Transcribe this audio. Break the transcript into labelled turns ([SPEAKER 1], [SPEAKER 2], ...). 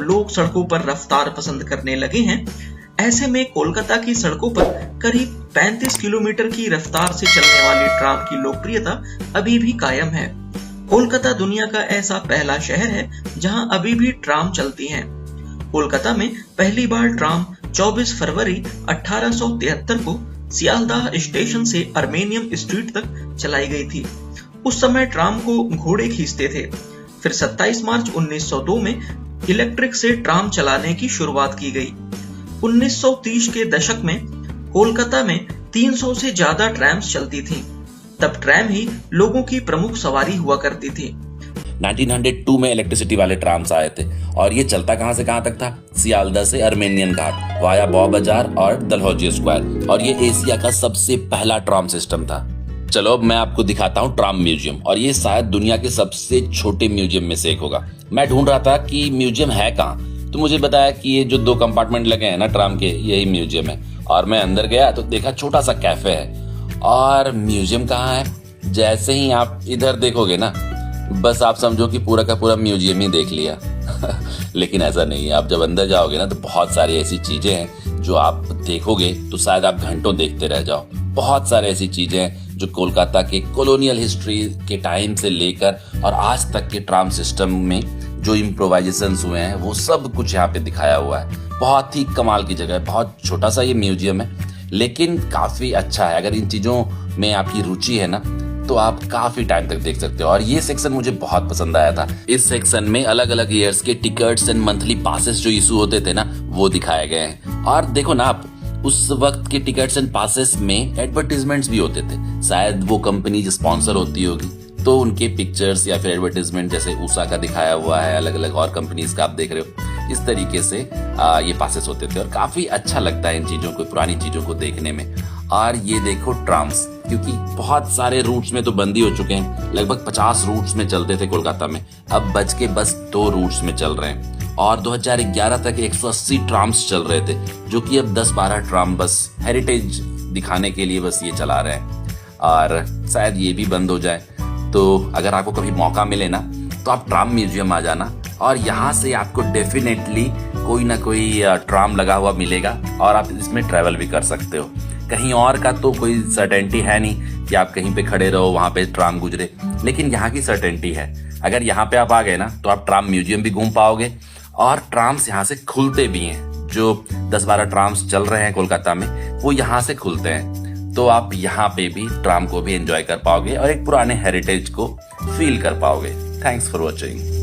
[SPEAKER 1] लोग सड़कों पर रफ्तार पसंद करने लगे हैं, ऐसे में कोलकाता की सड़कों पर करीब 35 किलोमीटर की रफ्तार से चलने वाली ट्राम की लोकप्रियता अभी भी कायम है। कोलकाता दुनिया का ऐसा पहला शहर है जहां अभी भी ट्राम चलती हैं। कोलकाता में पहली बार ट्राम 24 फरवरी 1873 को सियालदाह स्टेशन से अर्मेनियम स्ट्रीट तक चलाई गई थी। उस समय ट्राम को घोड़े खींचते थे। फिर 27 मार्च 1902 में इलेक्ट्रिक से ट्राम चलाने की शुरुआत की गई। 1930 के दशक में कोलकाता में 300 से ज्यादा ट्रैम्स चलती थीं। तब ट्रैम ही लोगों की प्रमुख सवारी हुआ करती थी।
[SPEAKER 2] 1902 में इलेक्ट्रिसिटी वाले ट्राम्स आए थे और ये चलता कहां से कहां तक था? सियालदह से अर्मेनियन घाट वाया बॉ बाजार और डलहौजी स्क्वायर, और ये एशिया का सबसे पहला ट्राम सिस्टम था। चलो अब मैं आपको दिखाता हूँ ट्राम म्यूजियम, और ये शायद दुनिया के सबसे छोटे म्यूजियम में से एक होगा। मैं ढूंढ रहा था कि म्यूजियम है कहाँ, तो मुझे बताया कि ये जो 2 कंपार्टमेंट लगे हैं ना ट्राम के, यही म्यूजियम है। और मैं अंदर गया तो देखा छोटा सा कैफे है, और म्यूजियम कहाँ है? जैसे ही आप इधर देखोगे ना, बस आप समझो कि पूरा का पूरा म्यूजियम ही देख लिया। लेकिन ऐसा नहीं है। आप जब अंदर जाओगे ना तो बहुत सारी ऐसी चीजें हैं जो आप देखोगे तो शायद आप घंटों देखते रह जाओ। बहुत सारे ऐसी चीजें हैं जो कोलकाता के कॉलोनियल हिस्ट्री के टाइम से लेकर और आज तक के ट्राम सिस्टम में जो इम्प्रोवाइजेशंस हुए हैं वो सब कुछ यहाँ पे दिखाया हुआ है। बहुत ही कमाल की जगह है। बहुत छोटा सा ये म्यूजियम है, लेकिन काफी अच्छा है। अगर इन चीजों में आपकी रुचि है ना तो आप काफी टाइम तक देख सकते हो। और ये सेक्शन मुझे बहुत पसंद आया था। इस सेक्शन में अलग अलग ईयर्स के टिकट्स एंड मंथली पासेस जो इशू होते थे ना, वो दिखाए गए हैं। और देखो ना आप, उस वक्त के टिकट्स एंड पासेस में एडवर्टीजमेंट्स भी होते थे। शायद वो कंपनी जो स्पॉन्सर होती होगी तो उनके पिक्चर्स या फिर एडवर्टीजमेंट, जैसे उषा का दिखाया हुआ है, अलग अलग और कंपनीज का आप देख रहे हो, इस तरीके से ये पासेस होते थे। और काफी अच्छा लगता है इन चीजों को, पुरानी चीजों को देखने में। और ये देखो ट्राम्स, क्योंकि बहुत सारे रूट्स में तो बंदी हो चुके हैं। लगभग 50 रूट्स में चलते थे कोलकाता में, अब बच के बस 2 रूट्स में चल रहे हैं। और 2011 तक 180 ट्राम्स चल रहे थे, जो कि अब 10-12 ट्राम बस हेरिटेज दिखाने के लिए बस ये चला रहे हैं। और शायद ये भी बंद हो जाए। तो अगर आपको कभी मौका मिले ना तो आप ट्राम म्यूजियम आ जाना, और यहाँ से आपको डेफिनेटली कोई ना कोई ट्राम लगा हुआ मिलेगा और आप इसमें ट्रैवल भी कर सकते हो। कहीं और का तो कोई सर्टेनिटी है नहीं कि आप कहीं पे खड़े रहो वहां पे ट्राम गुजरे, लेकिन यहाँ की सर्टेनिटी है। अगर यहाँ पे आप आ गए ना तो आप ट्राम म्यूजियम भी घूम पाओगे, और ट्राम्स यहाँ से खुलते भी हैं। जो 10-12 ट्राम्स चल रहे हैं कोलकाता में, वो यहाँ से खुलते हैं। तो आप यहाँ पे भी ट्राम को भी एंजॉय कर पाओगे और एक पुराने हेरिटेज को फील कर पाओगे। Thanks for watching.